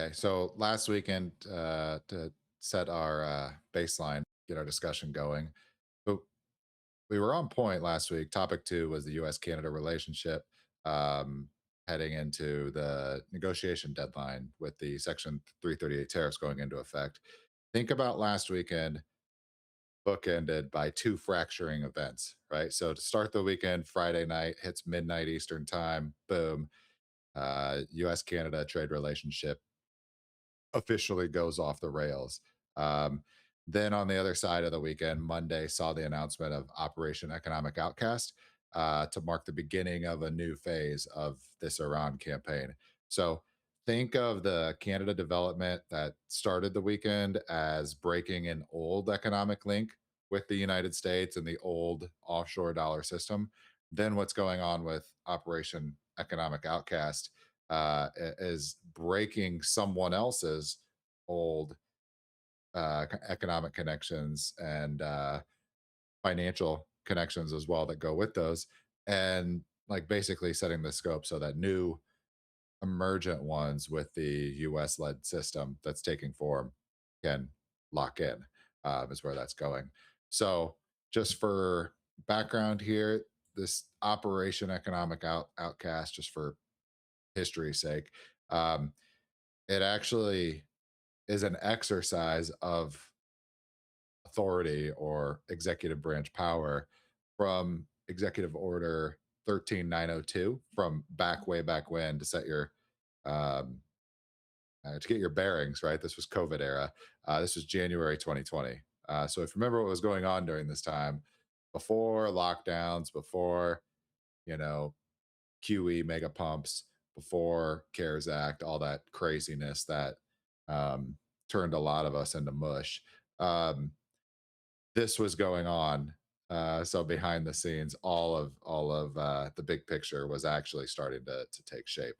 Okay, so last weekend, to set our baseline, get our discussion going, but we were on point last week. Topic two was the U.S. Canada relationship, um, heading into the negotiation deadline with the Section 338 tariffs going into effect. Think about last weekend, bookended by two fracturing events, right? So to start the weekend, Friday night hits midnight Eastern time, boom, U.S. Canada trade relationship officially goes off the rails. Um, then on the other side of the weekend, Monday saw the announcement of Operation Economic Outcast to mark the beginning of a new phase of this Iran campaign. So think of the Canada development that started the weekend as breaking an old economic link with the United States and the old offshore dollar system. Then what's going on with Operation Economic Outcast is breaking someone else's old economic connections and financial connections as well that go with those, and like basically setting the scope so that new emergent ones with the US led system that's taking form can lock in, is where that's going. So, just for background here, this Operation Economic Outcast, just for history's sake, um, it actually is an exercise of authority or executive branch power from Executive Order 13902 from back way back when to set your um, to get your bearings right. This was COVID era. This was January 2020. So if you remember what was going on during this time, before lockdowns, before you know QE mega pumps, before CARES Act, all that craziness that um, turned a lot of us into mush. Um, this was going on. So behind the scenes, all of the big picture was actually starting to take shape.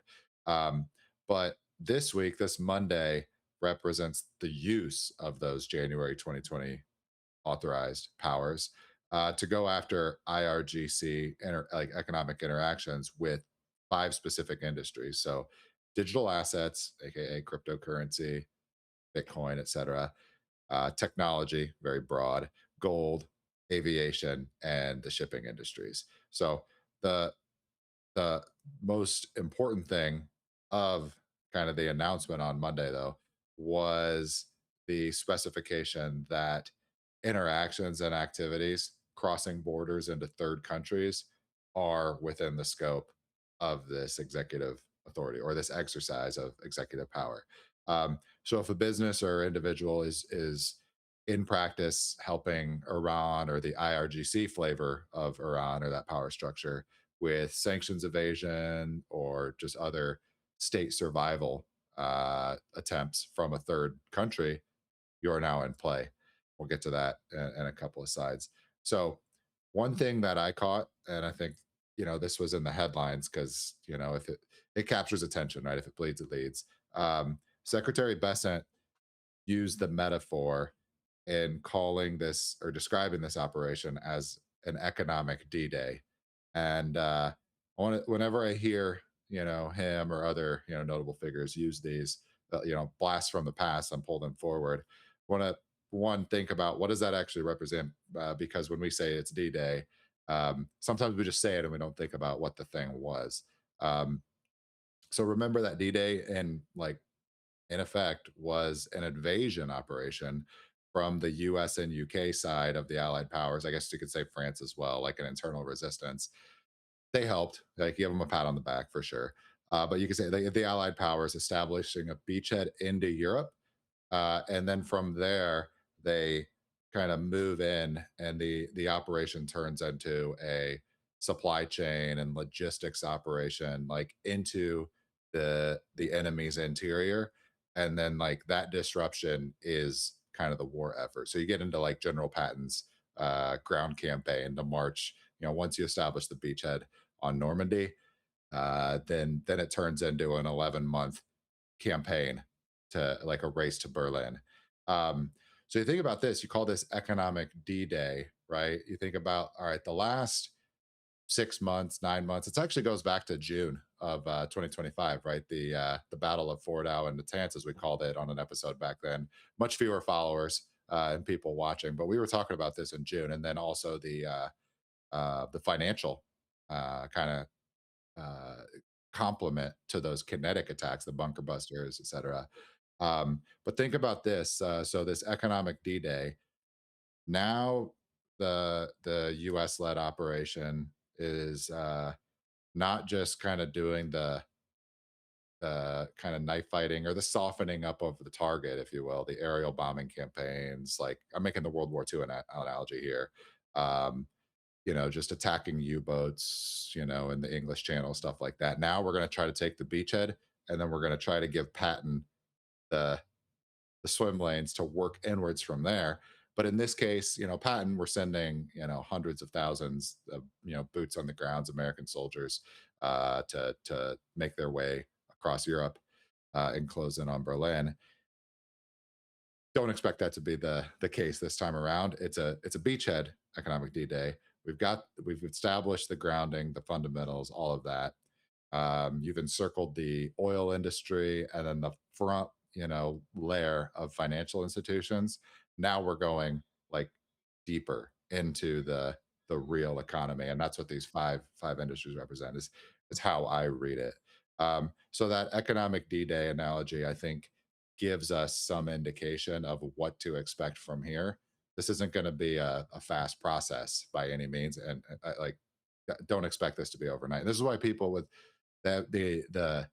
But this week, this Monday, represents the use of those January 2020 authorized powers to go after IRGC like economic interactions with five specific industries. So digital assets, aka cryptocurrency, Bitcoin, etc., technology, very broad, gold, aviation, and the shipping industries. So the the most important thing of kind of the announcement on Monday, though, was the specification that interactions and activities crossing borders into third countries are within the scope of this executive authority or this exercise of executive power. So if a business or individual is in practice helping Iran or the IRGC flavor of Iran or that power structure with sanctions evasion or just other state survival attempts from a third country, you're now in play. We'll get to that in a couple of sides. So, one thing that I caught, and I think this was in the headlines because if it captures attention, right? If it bleeds, it leads. Secretary Bessent used the metaphor in calling this or describing this operation as an economic D-Day. And whenever I hear him or other notable figures use these blasts from the past and pull them forward, want to one think about what does that actually represent? Because when we say it's D-Day, sometimes we just say it and we don't think about what the thing was. Um, so remember that D-Day and like in effect was an invasion operation from the US and UK side of the Allied powers. I guess you could say France as well, like an internal resistance. They helped, like give them a pat on the back for sure. But you could say the Allied powers establishing a beachhead into Europe. And then from there, they kind of move in and the operation turns into a supply chain and logistics operation like into the enemy's interior, and then like that disruption is kind of the war effort. So you get into like General Patton's ground campaign to march, once you establish the beachhead on Normandy, then it turns into an 11-month campaign to like a race to Berlin. Um, so you think about this, you call this economic D-Day, right? You think about, all right, the last 6 months, 9 months. It actually goes back to June of 2025, right? The Battle of Fordow and Natanz, as we called it on an episode back then. Much fewer followers and people watching, but we were talking about this in June, and then also the financial kind of uh, complement to those kinetic attacks, the bunker busters, et cetera. But think about this. So this economic D-Day, now the US led operation is not just kind of doing the kind of knife fighting or the softening up of the target, if you will, the aerial bombing campaigns. Like I'm making the World War II analogy here. Um, just attacking U-boats, in the English Channel, stuff like that. Now we're going to try to take the beachhead, and then we're going to try to give Patton the the swim lanes to work inwards from there. But in this case, Patton, we're sending, hundreds of thousands of, boots on the grounds, American soldiers, to make their way across Europe and close in on Berlin. Don't expect that to be the case this time around. It's a beachhead economic D-Day. We've established the grounding, the fundamentals, all of that. You've encircled the oil industry and then the front, layer of financial institutions. Now we're going like deeper into the real economy, and that's what these five industries represent. Is how I read it. So that economic D-Day analogy, I think, gives us some indication of what to expect from here. This isn't going to be a fast process by any means, and don't expect this to be overnight. This is why people with the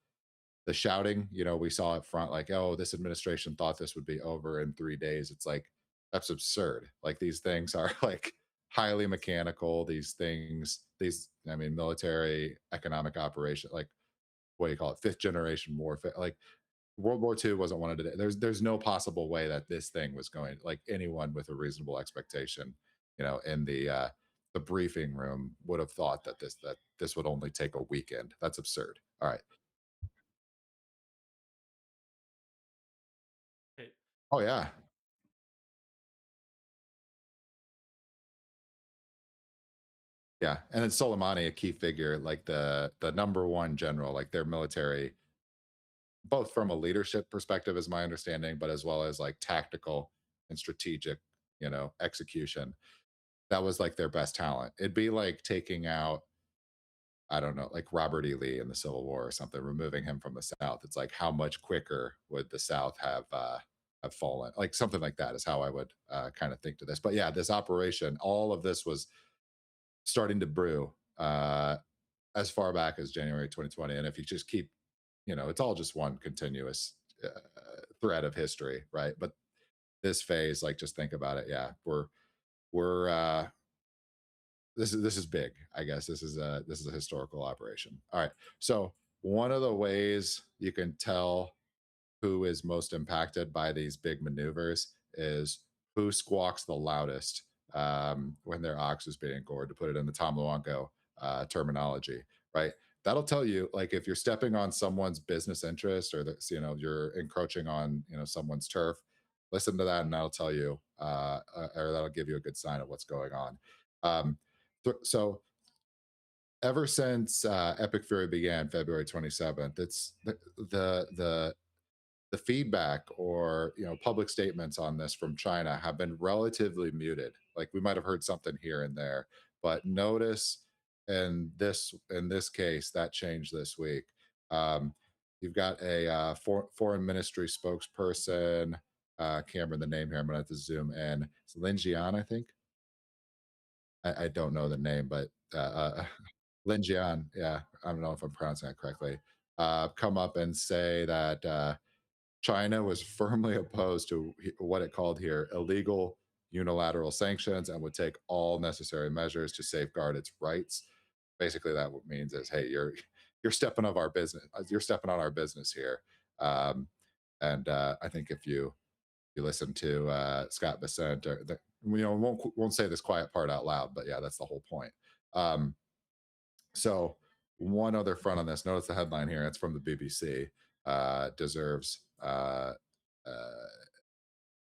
shouting, we saw up front, like, oh, this administration thought this would be over in 3 days. It's like that's absurd. Like these things are like highly mechanical. These things, I mean, military economic operation, like what do you call it, fifth generation warfare, like World War II wasn't one of the. There's no possible way that this thing was going, like anyone with a reasonable expectation, in the briefing room would have thought that this would only take a weekend. That's absurd. All right. Hey, Oh yeah, yeah. And then Soleimani, a key figure, like the number one general, like their military, both from a leadership perspective, is my understanding, but as well as like tactical and strategic, execution. That was like their best talent. It'd be like taking out, I don't know, like Robert E. Lee in the Civil War or something, removing him from the South. It's like how much quicker would the South have fallen? Like something like that is how I would kind of think to this. But yeah, this operation, all of this was starting to brew as far back as January 2020. And if you just keep, it's all just one continuous thread of history, right? But this phase, like, just think about it. Yeah, we're this is big. I guess this is a historical operation. All right. So one of the ways you can tell who is most impacted by these big maneuvers is who squawks the loudest when their ox is being gored, to put it in the Tom Luongo terminology, right? That'll tell you, like, if you're stepping on someone's business interest, or that, you're encroaching on, someone's turf. Listen to that, and that'll tell you, or that'll give you a good sign of what's going on. Um, so ever since Epic Fury began, February 27th, it's the feedback, or public statements on this from China have been relatively muted. Like we might have heard something here and there, but notice in this case that changed this week. Um, you've got a foreign ministry spokesperson. Can't remember the name here. I'm gonna have to zoom in. It's Lin Jian, I think. I don't know the name, but Lin Jian. Yeah, I don't know if I'm pronouncing that correctly. Come up and say that. China was firmly opposed to what it called here illegal unilateral sanctions, and would take all necessary measures to safeguard its rights. Basically, that what means is, hey, you're stepping of our business. You're stepping on our business here. Um, and I think if you listen to Scott Bessent, or won't say this quiet part out loud, but yeah, that's the whole point. Um, so one other front on this. Notice the headline here. It's from the BBC. Deserves uh,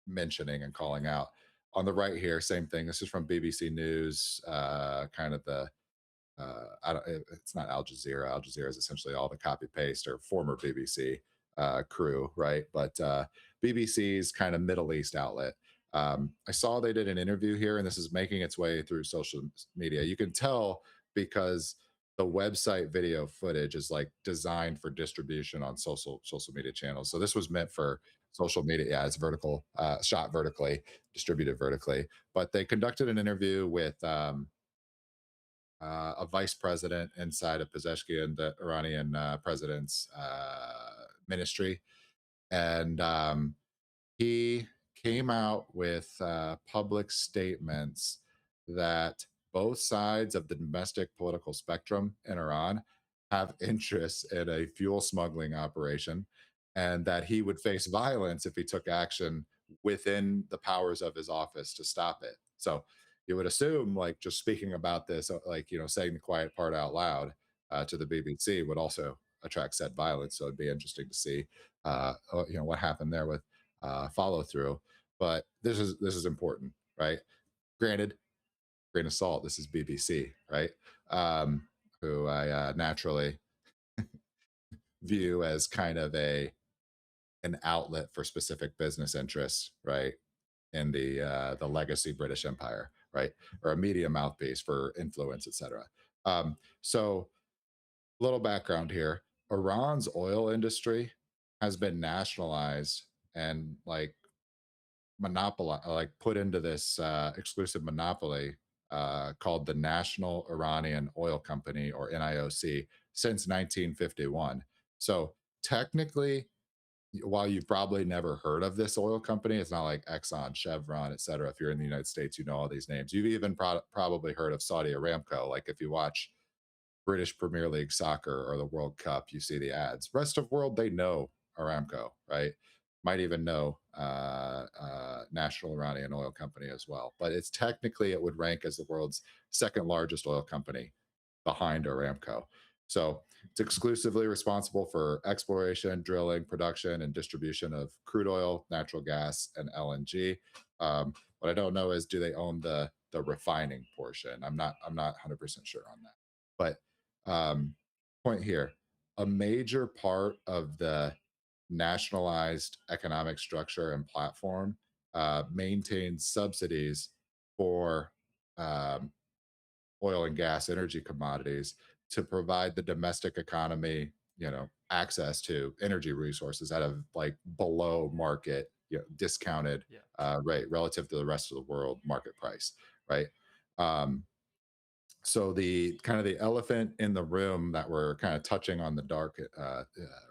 mentioning and calling out. On the right here, same thing. This is from BBC News, kind of I don't, it's not Al Jazeera. Al Jazeera is essentially all the copy paste or former BBC crew, right? But BBC's kind of Middle East outlet. I saw they did an interview here, and this is making its way through social media. You can tell because the website video footage is like designed for distribution on social media channels. So this was meant for social media. Yeah, it's vertical, shot vertically, distributed vertically. But they conducted an interview with a vice president inside of Pezeshkian, the Iranian president's ministry, and he came out with public statements that both sides of the domestic political spectrum in Iran have interests in a fuel smuggling operation, and that he would face violence if he took action within the powers of his office to stop it. So you would assume, like, just speaking about this, like, saying the quiet part out loud to the BBC would also attract said violence. So it'd be interesting to see, what happened there with follow through. But this is important, right? Granted, grain of salt. This is BBC, right? Who I naturally view as kind of an outlet for specific business interests, right? In the legacy British Empire, right? Or a media mouthpiece for influence, etc. So, little background here: Iran's oil industry has been nationalized and like monopoly, like put into this exclusive monopoly called the National Iranian Oil Company, or NIOC, since 1951. So technically, while you've probably never heard of this oil company, it's not like Exxon, Chevron, et cetera. If you're in the United States, you know all these names. You've even probably heard of Saudi Aramco. Like if you watch British Premier League soccer or the World Cup, you see the ads. Rest of world, they know Aramco, right? Might even know National Iranian Oil Company as well. But it's technically, it would rank as the world's second largest oil company behind Aramco. So it's exclusively responsible for exploration, drilling, production, and distribution of crude oil, natural gas, and LNG. What I don't know is, do they own the refining portion? I'm not 100% sure on that. But point here, a major part of the nationalized economic structure and platform maintains subsidies for um, oil and gas energy commodities to provide the domestic economy, access to energy resources at a like below market, discounted Yeah. rate relative to the rest of the world market price, right? Um, so the kind of the elephant in the room that we're kind of touching on the dark, or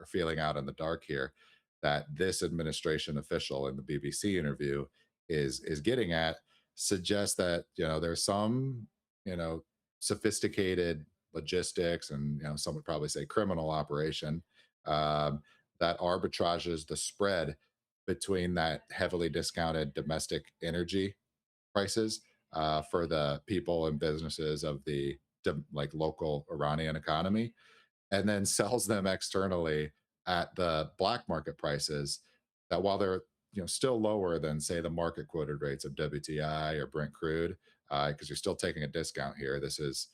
feeling out in the dark here, that this administration official in the BBC interview is getting at, suggests that there's some you know sophisticated logistics, and some would probably say criminal operation, um, that arbitrages the spread between that heavily discounted domestic energy prices for the people and businesses of the like local Iranian economy, and then sells them externally at the black market prices. That while they're still lower than say the market quoted rates of WTI or Brent crude, because you're still taking a discount here. This is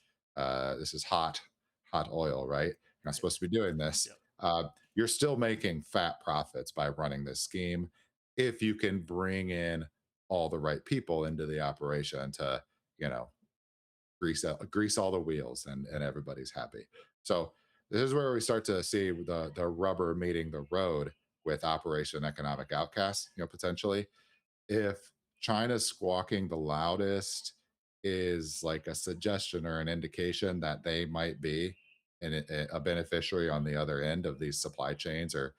hot oil, right? You're not Right. supposed to be doing this. Yep. You're still making fat profits by running this scheme if you can bring in all the right people into the operation to you know grease all the wheels, and everybody's happy. So this is where we start to see the rubber meeting the road with Operation Economic Outcast, potentially. If China's squawking the loudest is like a suggestion or an indication that they might be a beneficiary on the other end of these supply chains, or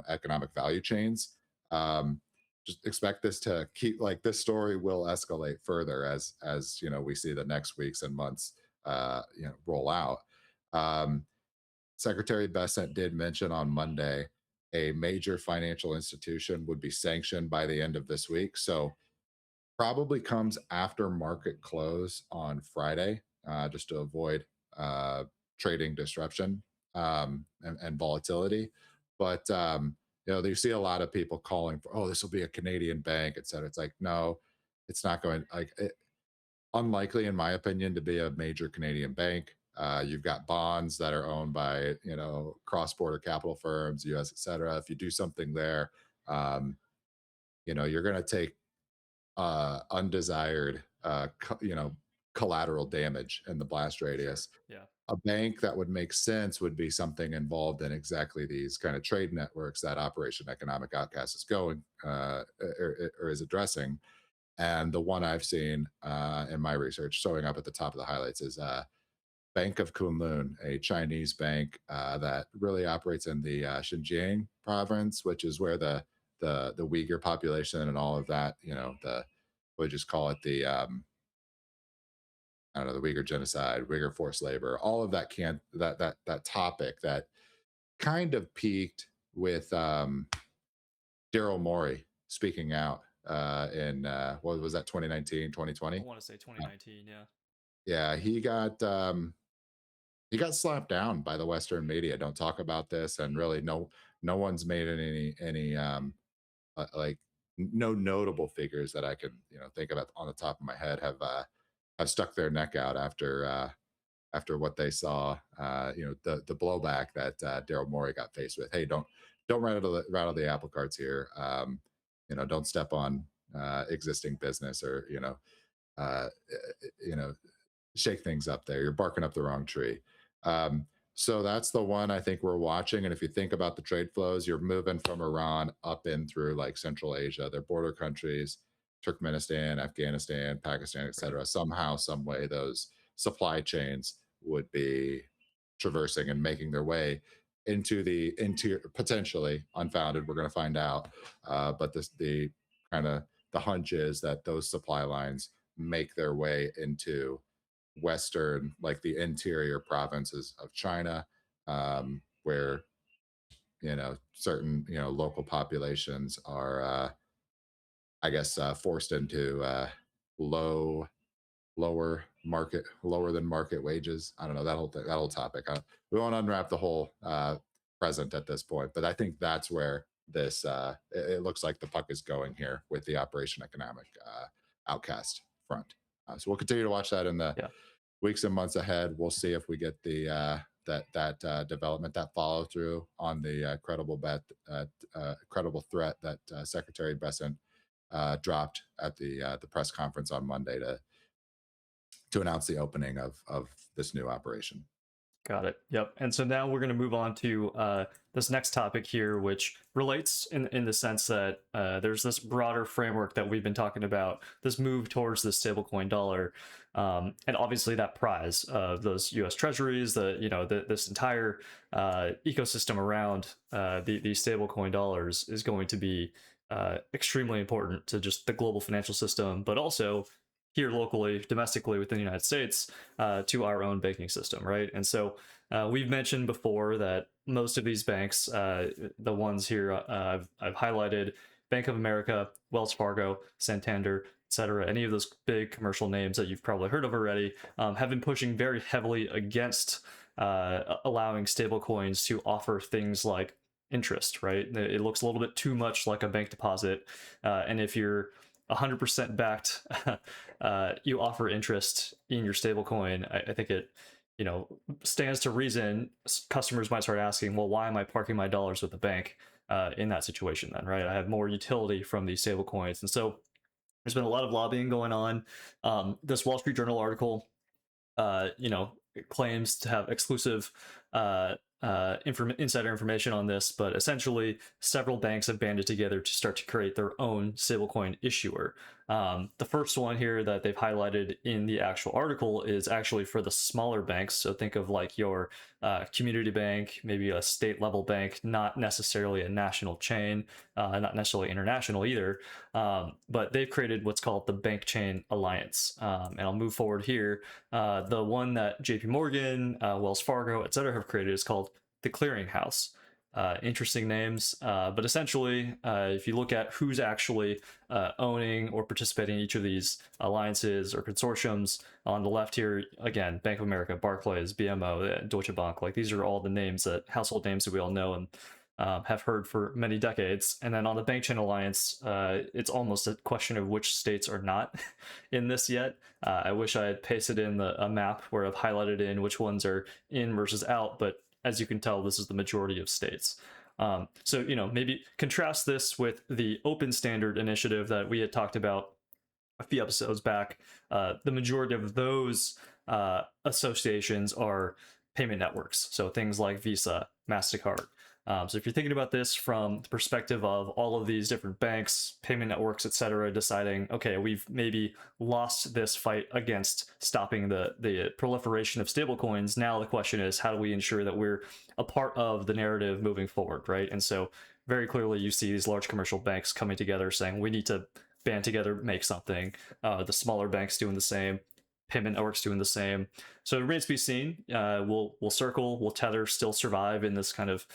economic value chains. Um, just expect this to keep, like, this story will escalate further as we see the next weeks and months roll out. Um, Secretary Bessent did mention on Monday a major financial institution would be sanctioned by the end of this week. So probably comes after market close on Friday, just to avoid uh, trading disruption, and volatility. But you see a lot of people calling for, oh, this will be a Canadian bank, et cetera. It's like, no, it's not going. Like unlikely, in my opinion, to be a major Canadian bank. You've got bonds that are owned by cross-border capital firms, U.S., et cetera. If you do something there, um, you're going to take undesired, collateral damage in the blast Sure. radius. Yeah. A bank that would make sense would be something involved in exactly these kind of trade networks that Operation Economic Outcast is going or is addressing. And the one I've seen in my research showing up at the top of the highlights is Bank of Kunlun, a Chinese bank that really operates in the Xinjiang province, which is where the Uyghur population and all of that, the we just call it the I don't know, the Uyghur genocide, Uyghur forced labor, all of that can that topic that kind of peaked with Daryl Morey speaking out in what was that, 2019, I 2020? want to say Uh, 2019. Yeah. yeah, he got slapped down by the Western media. Don't talk about this, and really, no one's made any like no notable figures that I can think of on the top of my head have stuck their neck out after what they saw. The blowback that Daryl Morey got faced with. Hey, don't rattle the apple carts here. Don't step on existing business or uh, you know shake things up there. You're barking up the wrong tree. So that's the one I think we're watching. And if you think about the trade flows, you're moving from Iran up in through like Central Asia, their border countries, Turkmenistan, Afghanistan, Pakistan, et Right. cetera. Somehow, some way, those supply chains would be traversing and making their way into the interior, potentially unfounded. We're going to find out. But the kind of the hunch is that those supply lines make their way into western, like the interior provinces of China, where certain local populations are, I guess, forced into low, lower than market wages. I don't know that whole topic. We won't unwrap the whole present at this point, but I think that's where this it looks like the puck is going here with the Operation Economic Outcast front. So we'll continue to watch that in the Yeah. weeks and months ahead. We'll see if we get the that development, that follow through on the credible threat that Secretary Bessent dropped at the press conference on Monday to announce the opening of this new operation. Got it. Yep. And so now we're going to move on to this next topic here, which relates in the sense that there's this broader framework that we've been talking about, this move towards the stablecoin dollar, and obviously that prize of those U.S. Treasuries, this entire ecosystem around these stablecoin dollars is going to be extremely important to just the global financial system, but also here locally, domestically within the United States, to our own banking system, right? And so we've mentioned before that most of these banks, the ones here I've highlighted, Bank of America, Wells Fargo, Santander, etc., any of those big commercial names that you've probably heard of already, have been pushing very heavily against allowing stablecoins to offer things like interest, right? It looks a little bit too much like a bank deposit, and if you're 100% backed, you offer interest in your stablecoin. I think it, stands to reason customers might start asking, well, why am I parking my dollars with the bank in that situation then, right? I have more utility from these stablecoins. And so there's been a lot of lobbying going on. This Wall Street Journal article it claims to have exclusive insider information on this, but essentially several banks have banded together to start to create their own stablecoin issuer. The first one here that they've highlighted in the actual article is actually for the smaller banks. So think of like your community bank, maybe a state level bank, not necessarily a national chain, not necessarily international either. But they've created what's called the Bank Chain Alliance. And I'll move forward here. The one that JP Morgan, Wells Fargo, et cetera, have created is called the Clearinghouse. Interesting names, but essentially, if you look at who's actually owning or participating in each of these alliances or consortiums, on the left here, again, Bank of America, Barclays, BMO, Deutsche Bank, like these are all the names household names that we all know and have heard for many decades. And then on the bank chain alliance, it's almost a question of which states are not in this yet. I wish I had pasted in a map where I've highlighted in which ones are in versus out, but as you can tell, this is the majority of states. So, maybe contrast this with the open standard initiative that we had talked about a few episodes back. The majority of those associations are payment networks, so things like Visa, MasterCard. So if you're thinking about this from the perspective of all of these different banks, payment networks, etc., deciding, okay, we've maybe lost this fight against stopping the proliferation of stablecoins. Now the question is, how do we ensure that we're a part of the narrative moving forward, right? And so very clearly, you see these large commercial banks coming together saying we need to band together, make something. The smaller banks doing the same, payment networks doing the same. So it remains to be seen. Will Circle, will Tether still survive in this kind of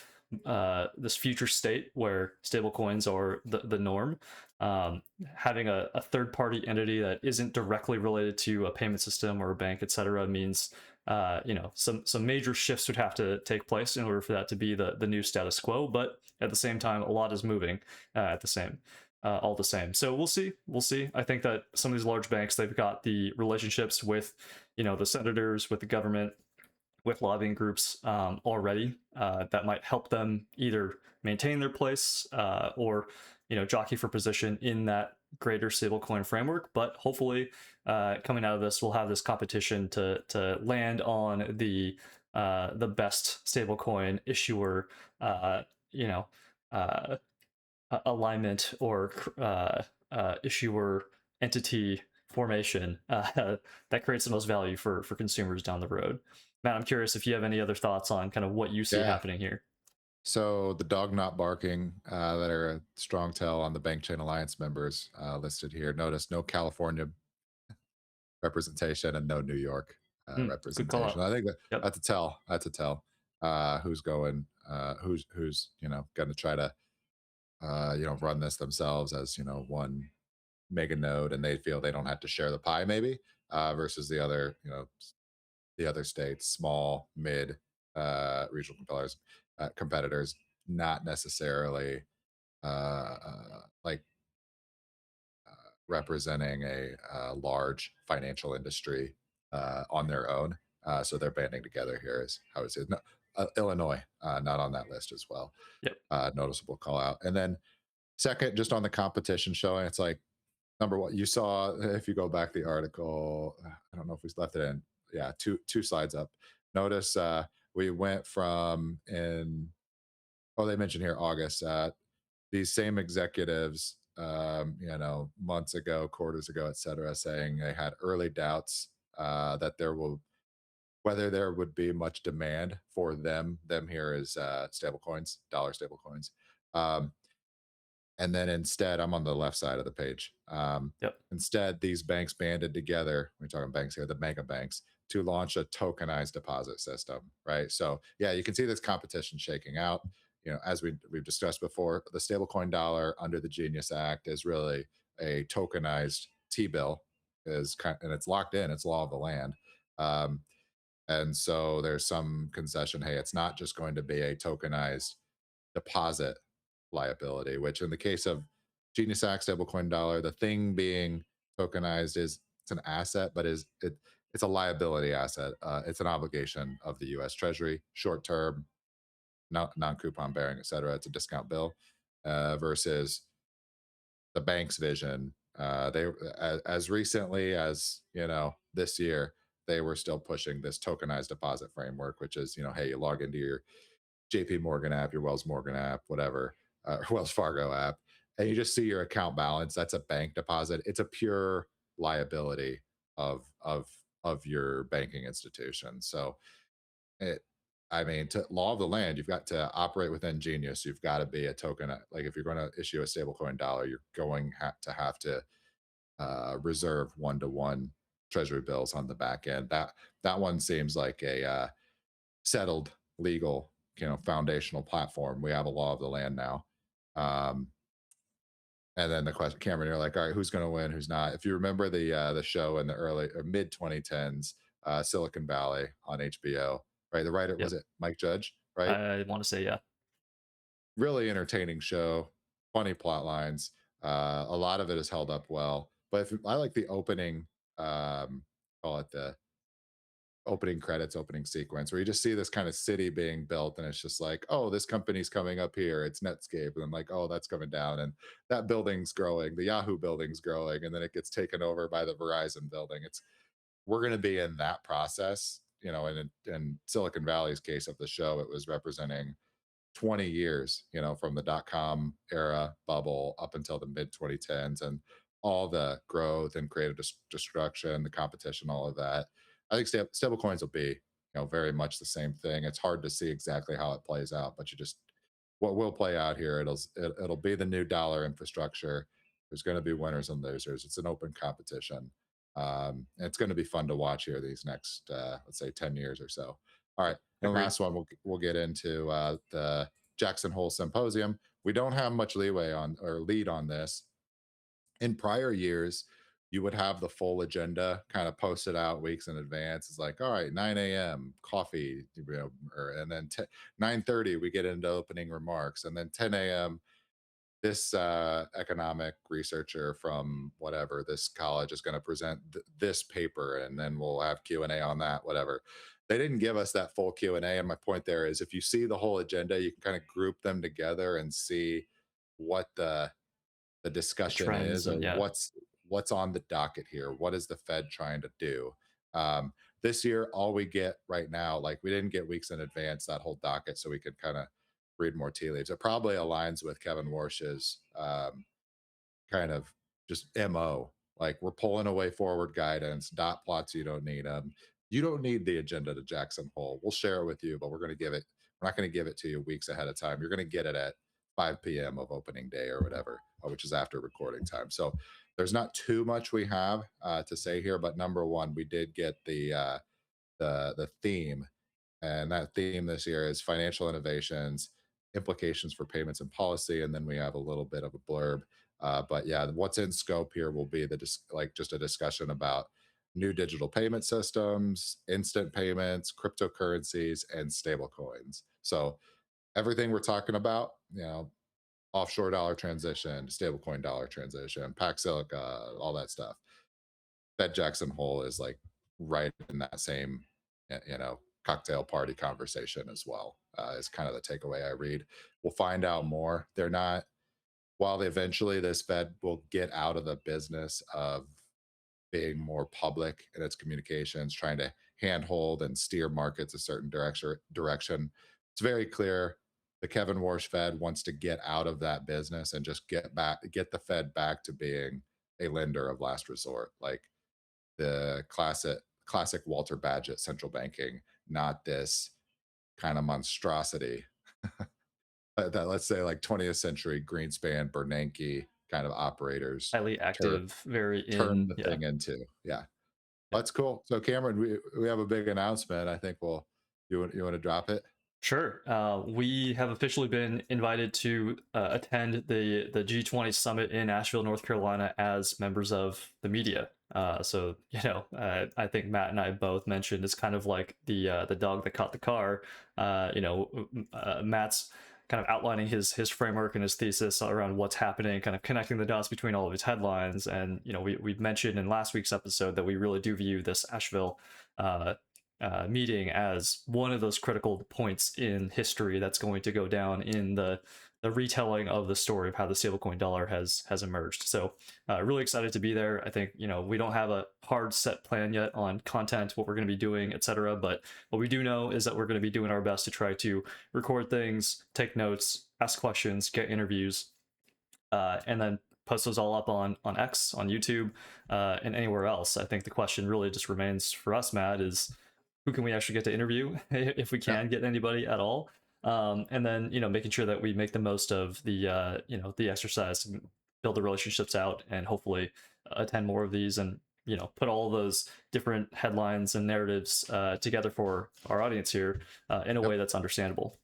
this future state where stablecoins are the norm? Having a third party entity that isn't directly related to a payment system or a bank, etc., means some major shifts would have to take place in order for that to be the new status quo. But at the same time, a lot is moving all the same. So we'll see. We'll see. I think that some of these large banks, they've got the relationships with, the senators, with the government, with lobbying groups already that might help them either maintain their place or, jockey for position in that greater stablecoin framework. But hopefully, coming out of this, we'll have this competition to land on the best stablecoin issuer, you know. Alignment or issuer entity formation that creates the most value for consumers down the road. Matt, I'm curious if you have any other thoughts on kind of what you see Yeah. happening here. So the dog not barking that are a strong tell on the Bank Chain Alliance members listed here. Notice no California representation and no New York Good call representation. out. I think Yep. that's a tell. That's a tell. Who's going? Who's going to try to run this themselves as one mega node, and they feel they don't have to share the pie, maybe versus the other the other states, small, mid, regional competitors, not necessarily like representing a large financial industry on their own. So they're banding together here, is how it is. No, Illinois, not on that list as well. Yep. Noticeable call out. And then second, just on the competition showing, it's like number one, you saw if you go back the article, I don't know if we left it in. Yeah, two slides up. Notice we went from they mentioned here August. These same executives, months ago, quarters ago, et cetera, saying they had early doubts that whether there would be much demand for them. Them here is stablecoins, dollar stablecoins. And then instead, I'm on the left side of the page. Yep. Instead, these banks banded together. We're talking banks here, the mega banks, to launch a tokenized deposit system, right? So yeah, you can see this competition shaking out. As we've discussed before, the stablecoin dollar under the Genius Act is really a tokenized T-bill, and it's locked in. It's law of the land. And so there's some concession. Hey, it's not just going to be a tokenized deposit liability, which in the case of Genius Act stablecoin dollar, the thing being tokenized is it's an asset, but it's a liability asset. It's an obligation of the U.S. Treasury, short term, non-coupon bearing, et cetera. It's a discount bill versus the bank's vision. They as recently as this year, they were still pushing this tokenized deposit framework, which is hey, you log into your JP Morgan app, your Wells Morgan app, whatever, Wells Fargo app, and you just see your account balance. That's a bank deposit. It's a pure liability of your banking institution. So to law of the land, you've got to operate within Genius. You've got to be a token. Like if you're going to issue a stablecoin dollar, you're going to have to reserve one-to-one Treasury bills on the back end. That one seems like a settled legal foundational platform. We have a law of the land now. And then the question, Cameron, you're like, all right, who's going to win, who's not? If you remember the show in the early or mid 2010s, Silicon Valley on HBO, right? The writer, was Yep. it Mike Judge, right? I want to say, yeah. really entertaining show, funny plot lines. A lot of it is held up well, but if, I like the opening, call it the opening credits, opening sequence, where you just see this kind of city being built, and it's just like, oh, this company's coming up here. It's Netscape, and then like, oh, that's coming down, and that building's growing, the Yahoo building's growing, and then it gets taken over by the Verizon building. It's we're going to be in that process, and in Silicon Valley's case of the show, it was representing 20 years, from the dot com era bubble up until the mid 2010s and all the growth and creative destruction, the competition, all of that. I think stablecoins will be, very much the same thing. It's hard to see exactly how it plays out, but you just what will play out here. It'll be the new dollar infrastructure. There's going to be winners and losers. It's an open competition. And it's going to be fun to watch here these next, let's say, 10 years or so. All right. And the Agreed. last one we'll get into the Jackson Hole Symposium. We don't have much leeway on or lead on this. In prior years, you would have the full agenda kind of posted out weeks in advance. It's like, all right, 9 a.m. coffee, and then 9:30 we get into opening remarks, and then 10 a.m. this economic researcher from whatever this college is going to present this paper, and then we'll have Q&A on that, whatever. They didn't give us that full Q&A, and my point there is if you see the whole agenda, you can kind of group them together and see what the The discussion trends is, or and yeah, what's on the docket here. What is the Fed trying to do? This year, all we get right now, like we didn't get weeks in advance that whole docket, so we could kind of read more tea leaves. It probably aligns with Kevin Warsh's kind of just mo. Like we're pulling away forward guidance, dot plots. You don't need them. You don't need the agenda to Jackson Hole. We'll share it with you, but we're going to give it. We're not going to give it to you weeks ahead of time. You're going to get it at 5 p.m. of opening day or whatever, which is after recording time. So there's not too much we have to say here, but number one, we did get the theme, and that theme this year is financial innovations, implications for payments and policy, and then we have a little bit of a blurb. But yeah, what's in scope here will be like just a discussion about new digital payment systems, instant payments, cryptocurrencies, and stablecoins. So everything we're talking about, offshore dollar transition, stablecoin dollar transition, Pax Silica, all that stuff. That Jackson Hole is like right in that same, cocktail party conversation as well. Is kind of the takeaway I read. We'll find out more. They're not, while eventually this Fed will get out of the business of being more public in its communications, trying to handhold and steer markets a certain direction. It's very clear the Kevin Warsh Fed wants to get out of that business and just get the Fed back to being a lender of last resort, like the classic Walter Badgett central banking, not this kind of monstrosity that, let's say, like 20th century Greenspan, Bernanke kind of operators highly tur- active, very turn in the yeah. thing into. Yeah, Yeah. that's cool. So Cameron, we have a big announcement. I think you want to drop it. Sure. We have officially been invited to attend the G20 Summit in Asheville, North Carolina, as members of the media. So I think Matt and I both mentioned it's kind of like the dog that caught the car. Matt's kind of outlining his framework and his thesis around what's happening, kind of connecting the dots between all of his headlines. And we mentioned in last week's episode that we really do view this Asheville meeting as one of those critical points in history that's going to go down in the retelling of the story of how the stablecoin dollar has emerged. So really excited to be there. I think we don't have a hard set plan yet on content, what we're going to be doing, etc. But what we do know is that we're going to be doing our best to try to record things, take notes, ask questions, get interviews, and then post those all up on X, on YouTube, and anywhere else. I think the question really just remains for us, Matt, is who can we actually get to interview if we Yeah. can get anybody at all, and then making sure that we make the most of the exercise to build the relationships out and hopefully attend more of these and put all those different headlines and narratives together for our audience here in a Yep. way that's understandable.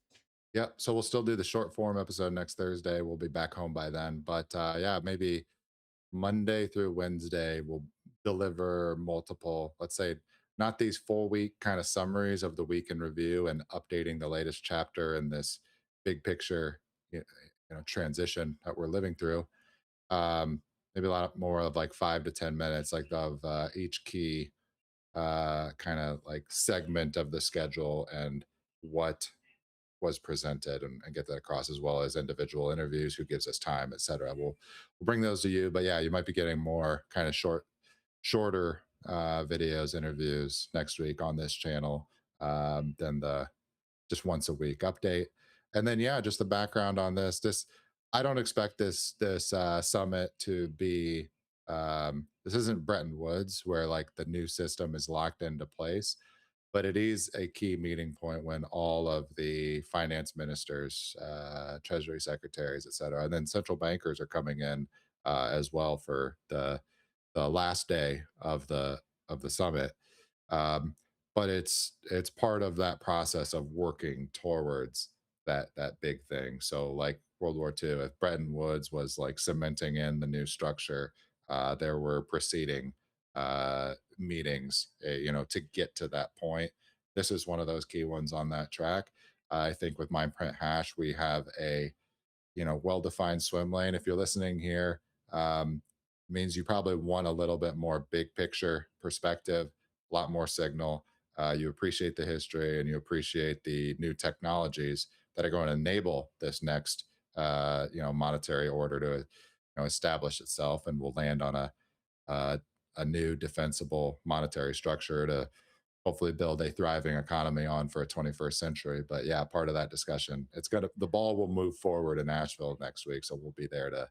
Yep. So we'll still do the short form episode next Thursday. We'll be back home by then. But yeah, maybe Monday through Wednesday, we'll deliver multiple, let's say, not these full week kind of summaries of the week in review and updating the latest chapter in this big picture, transition that we're living through. Maybe a lot more of like 5 to 10 minutes, like of each key kind of like segment of the schedule and what was presented, and get that across, as well as individual interviews, who gives us time, etc. We'll bring those to you, but yeah, you might be getting more kind of shorter videos, interviews next week on this channel than the just once a week update. And then yeah, just the background on this. I don't expect this summit to be this isn't Bretton Woods where like the new system is locked into place, but it is a key meeting point when all of the finance ministers, treasury secretaries, et cetera, and then central bankers are coming in as well for the last day of the summit. Um, but it's part of that process of working towards that big thing. So like World War II, if Bretton Woods was like cementing in the new structure, there were preceding meetings, to get to that point. This is one of those key ones on that track. I think with Mindprint Hash, we have a well-defined swim lane. If you're listening here, means you probably want a little bit more big picture perspective, a lot more signal. You appreciate the history and you appreciate the new technologies that are going to enable this next, monetary order to, establish itself, and will land on uh, a new defensible monetary structure to hopefully build a thriving economy on for a 21st century. But yeah, part of that discussion, the ball will move forward in Asheville next week, so we'll be there to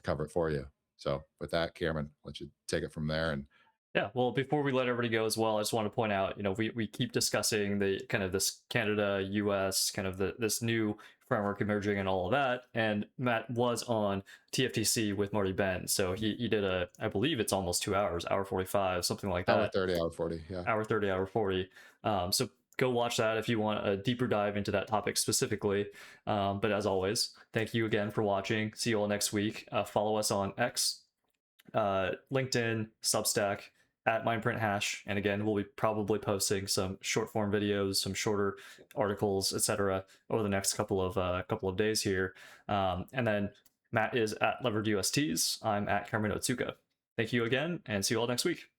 cover it for you. So with that, Cameron, let you take it from there. And Yeah, well, before we let everybody go as well, I just want to point out, we keep discussing the kind of this Canada, US, kind of this new framework emerging and all of that. And Matt was on TFTC with Marty Ben. So he did I believe it's almost 2 hours, hour 45, something like hour that. 30, hour 40. Yeah. Hour 30, hour 40. So go watch that if you want a deeper dive into that topic specifically. But as always, thank you again for watching. See you all next week. Follow us on X, LinkedIn, Substack, at Mindprint Hash. And again, we'll be probably posting some short form videos, some shorter articles, etc., over the next couple of days here. And then Matt is at Levered USTs. I'm at Cameron Otsuka. Thank you again, and see you all next week.